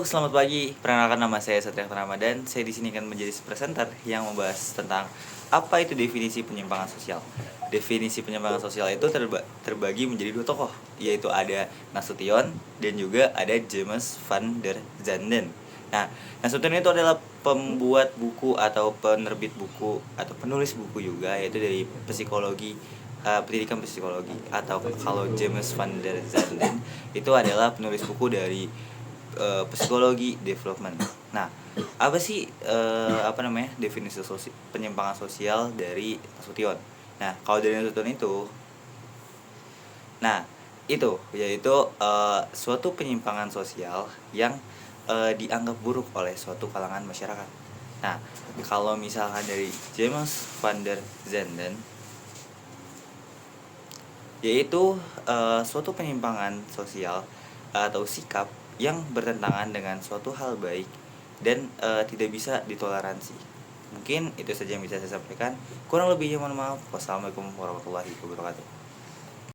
selamat pagi. Perkenalkan, nama saya Satria Ramadan. Saya di sini akan menjadi presenter yang membahas tentang apa itu definisi penyimpangan sosial. Definisi penyimpangan sosial itu terbagi menjadi dua tokoh, yaitu ada Nasution dan juga ada James van der Zanden. Nah, Nasution itu adalah pembuat buku atau penerbit buku atau penulis buku juga, yaitu dari psikologi, pendidikan psikologi. Atau kalau James van der Zanden itu adalah penulis buku dari psikologi development. Nah, apa sih definisi penyimpangan sosial dari Nasution? Nah, kalau dari Nasution itu, itu yaitu suatu penyimpangan sosial yang dianggap buruk oleh suatu kalangan masyarakat. Nah, kalau misalkan dari James van der Zanden, yaitu suatu penyimpangan sosial atau sikap yang bertentangan dengan suatu hal baik dan tidak bisa ditoleransi. Mungkin itu saja yang bisa saya sampaikan. Kurang lebihnya mohon maaf. Wassalamualaikum warahmatullahi wabarakatuh.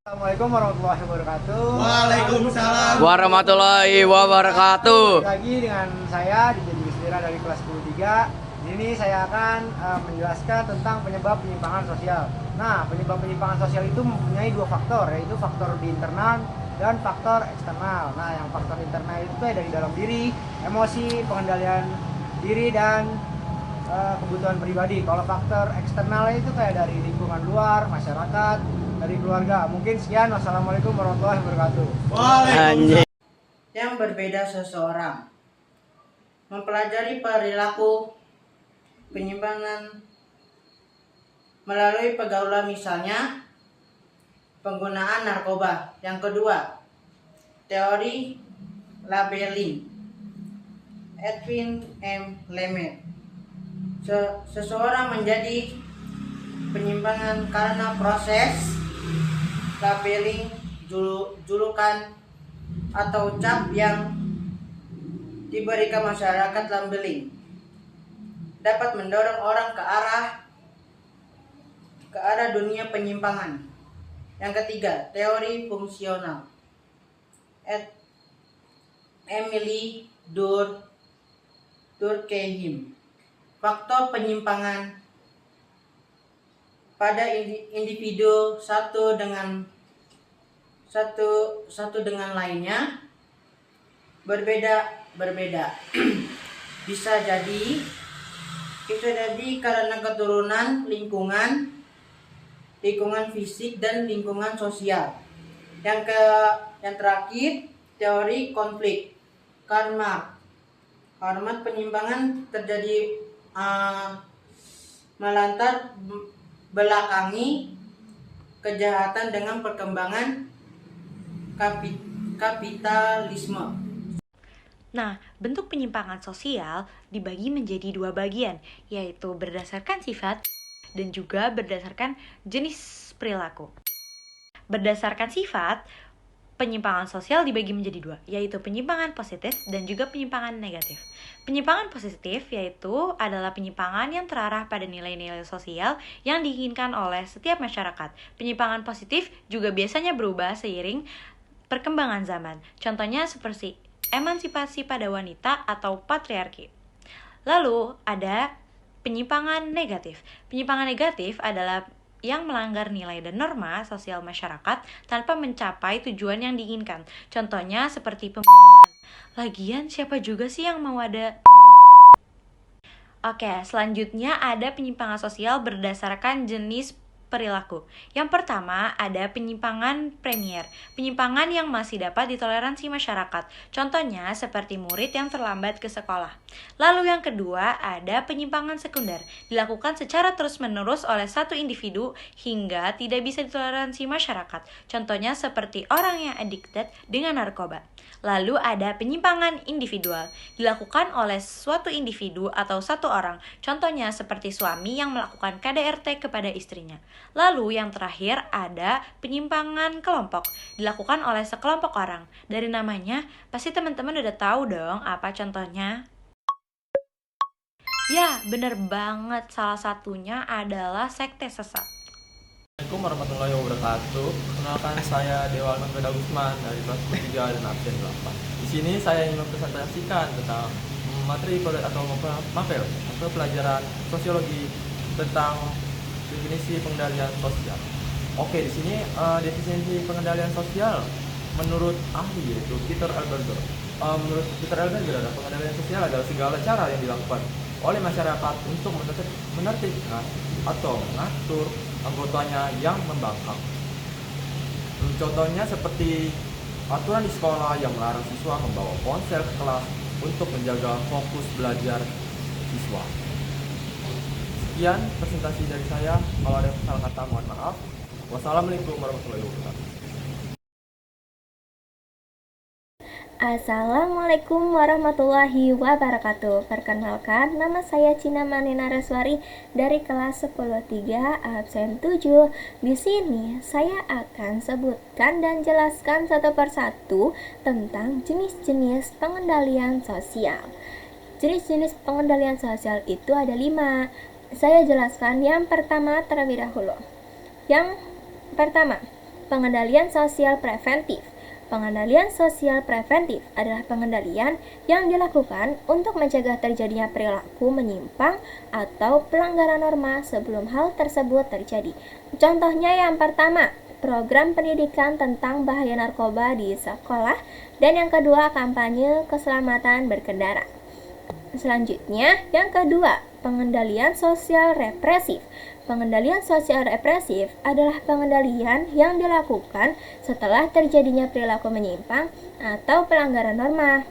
Assalamualaikum warahmatullahi wabarakatuh. Waalaikumsalam warahmatullahi wabarakatuh. Lagi dengan saya Dijadi Wisdira dari kelas 10-3. Di sini saya akan menjelaskan tentang penyebab penyimpangan sosial. Nah, penyebab penyimpangan sosial itu mempunyai dua faktor, yaitu faktor di internal dan faktor eksternal. Nah, yang faktor internal itu dari dalam diri, emosi, pengendalian diri, dan kebutuhan pribadi. Kalau faktor eksternal itu kayak dari lingkungan luar, masyarakat, dari keluarga. Mungkin sekian. Wassalamualaikum warahmatullahi wabarakatuh. Waalaikumsalam. Yang berbeda seseorang mempelajari perilaku penyimpangan melalui pergaulan, misalnya penggunaan narkoba. Yang kedua, teori labeling. Edwin M. Lemaitre. Seseorang menjadi penyimpangan karena proses labeling, julukan atau cap yang diberikan masyarakat. Labeling dapat mendorong orang ke arah dunia penyimpangan. Yang ketiga, teori fungsional. Emily Durkheim. Faktor penyimpangan pada individu satu dengan lainnya berbeda. bisa jadi karena keturunan, lingkungan fisik, dan lingkungan sosial. Yang terakhir, teori konflik. Karl Marx. Penyimpangan terjadi melantar belakangi kejahatan dengan perkembangan kapitalisme. Nah, bentuk penyimpangan sosial dibagi menjadi dua bagian, yaitu berdasarkan sifat dan juga berdasarkan jenis perilaku. Berdasarkan sifat, penyimpangan sosial dibagi menjadi dua, yaitu penyimpangan positif dan juga penyimpangan negatif. Penyimpangan positif yaitu adalah penyimpangan yang terarah pada nilai-nilai sosial yang diinginkan oleh setiap masyarakat. Penyimpangan positif juga biasanya berubah seiring perkembangan zaman. Contohnya seperti emansipasi pada wanita atau patriarki. Lalu ada penyimpangan negatif. Penyimpangan negatif adalah yang melanggar nilai dan norma sosial masyarakat tanpa mencapai tujuan yang diinginkan. Contohnya seperti pembunuhan. Lagian siapa juga sih yang mau ada pembunuhan? Oke, selanjutnya ada penyimpangan sosial berdasarkan jenis perilaku. Yang pertama ada penyimpangan premier, penyimpangan yang masih dapat ditoleransi masyarakat. Contohnya seperti murid yang terlambat ke sekolah. Lalu yang kedua ada penyimpangan sekunder, dilakukan secara terus-menerus oleh satu individu hingga tidak bisa ditoleransi masyarakat. Contohnya seperti orang yang addicted dengan narkoba. Lalu ada penyimpangan individual, dilakukan oleh suatu individu atau satu orang. Contohnya seperti suami yang melakukan KDRT kepada istrinya. Lalu yang terakhir ada penyimpangan kelompok, dilakukan oleh sekelompok orang. Dari namanya, pasti teman-teman udah tahu dong apa contohnya. Ya, bener banget, salah satunya adalah sekte sesat. Assalamualaikum warahmatullahi wabarakatuh. Perkenalkan, saya Dewa Almanda Gusman dari kelas 3 dan absen 8. Di sini saya ingin mempresentasikan tentang materi atau mapel atau pelajaran sosiologi tentang definisi pengendalian sosial. Oke, di sini definisi pengendalian sosial menurut ahli yaitu Peter Alberger. Menurut Peter Alberger, pengendalian sosial adalah segala cara yang dilakukan oleh masyarakat untuk menertibkan atau mengatur anggotanya yang membangkang. Contohnya seperti aturan di sekolah yang melarang siswa membawa ponsel ke kelas untuk menjaga fokus belajar siswa. Sekian presentasi dari saya. Kalau ada salah kata mohon maaf. Wassalamualaikum warahmatullahi wabarakatuh. Assalamualaikum warahmatullahi wabarakatuh. Perkenalkan, nama saya Cina Manina Reswari dari kelas 10-3 absen 7. Di sini saya akan sebutkan dan jelaskan satu persatu tentang jenis-jenis pengendalian sosial. Jenis-jenis pengendalian sosial itu ada 5. Saya jelaskan yang pertama terlebih dahulu. Yang pertama, pengendalian sosial preventif. Pengendalian sosial preventif adalah pengendalian yang dilakukan untuk mencegah terjadinya perilaku menyimpang atau pelanggaran norma sebelum hal tersebut terjadi. Contohnya yang pertama, program pendidikan tentang bahaya narkoba di sekolah, dan yang kedua, kampanye keselamatan berkendara. Selanjutnya, yang kedua, pengendalian sosial represif. Pengendalian sosial represif adalah pengendalian yang dilakukan setelah terjadinya perilaku menyimpang atau pelanggaran norma.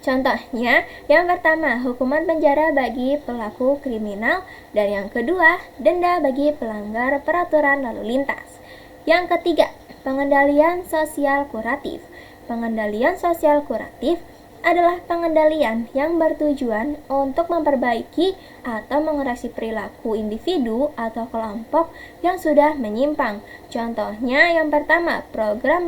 Contohnya, yang pertama, hukuman penjara bagi pelaku kriminal, dan yang kedua, denda bagi pelanggar peraturan lalu lintas. Yang ketiga, pengendalian sosial kuratif. Pengendalian sosial kuratif adalah pengendalian yang bertujuan untuk memperbaiki atau mengoreksi perilaku individu atau kelompok yang sudah menyimpang. Contohnya yang pertama, program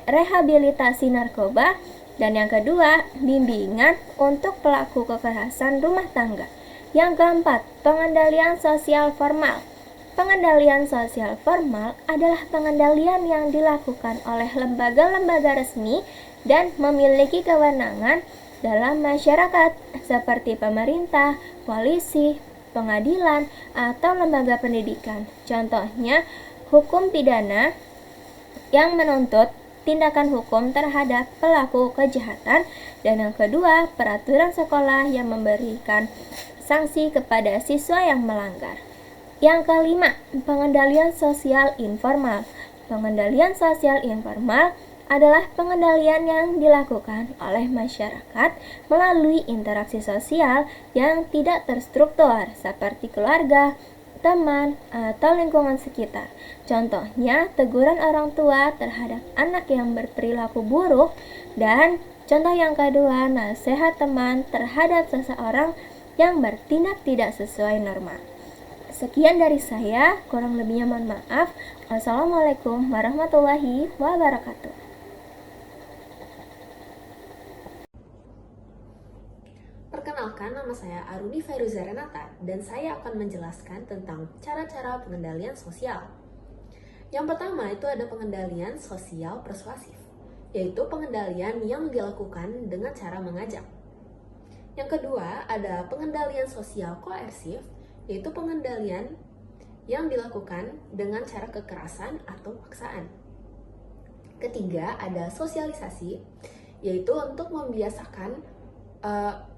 rehabilitasi narkoba, dan yang kedua, bimbingan untuk pelaku kekerasan rumah tangga. Yang keempat, pengendalian sosial formal. Pengendalian sosial formal adalah pengendalian yang dilakukan oleh lembaga-lembaga resmi dan memiliki kewenangan dalam masyarakat seperti pemerintah, polisi, pengadilan, atau lembaga pendidikan. Contohnya, hukum pidana yang menuntut tindakan hukum terhadap pelaku kejahatan, dan yang kedua, peraturan sekolah yang memberikan sanksi kepada siswa yang melanggar. Yang kelima, pengendalian sosial informal. Pengendalian sosial informal adalah pengendalian yang dilakukan oleh masyarakat melalui interaksi sosial yang tidak terstruktur seperti keluarga, teman, atau lingkungan sekitar. Contohnya, teguran orang tua terhadap anak yang berperilaku buruk, dan contoh yang kedua, nasihat teman terhadap seseorang yang bertindak tidak sesuai norma. Sekian dari saya, kurang lebihnya mohon maaf. Wassalamualaikum warahmatullahi wabarakatuh. Perkenalkan, nama saya Aruni Fairuza Renata dan saya akan menjelaskan tentang cara-cara pengendalian sosial. Yang pertama itu ada pengendalian sosial persuasif, yaitu pengendalian yang dilakukan dengan cara mengajak. Yang kedua ada pengendalian sosial koersif, yaitu pengendalian yang dilakukan dengan cara kekerasan atau paksaan. Ketiga ada sosialisasi, yaitu untuk membiasakan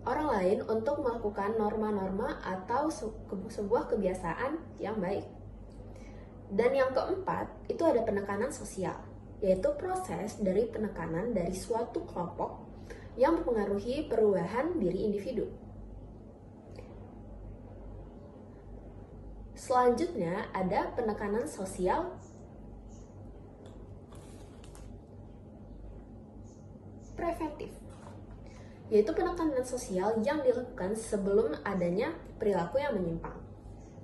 orang lain untuk melakukan norma-norma atau sebuah kebiasaan yang baik. Dan yang keempat, itu ada penekanan sosial, yaitu proses dari penekanan dari suatu kelompok yang mempengaruhi perubahan diri individu. Selanjutnya, ada penekanan sosial preventif, yaitu penekanan sosial yang dilakukan sebelum adanya perilaku yang menyimpang.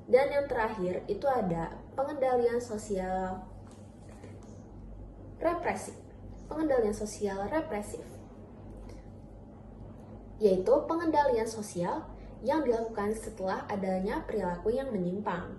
Dan yang terakhir itu ada pengendalian sosial represif. Pengendalian sosial represif, yaitu pengendalian sosial yang dilakukan setelah adanya perilaku yang menyimpang.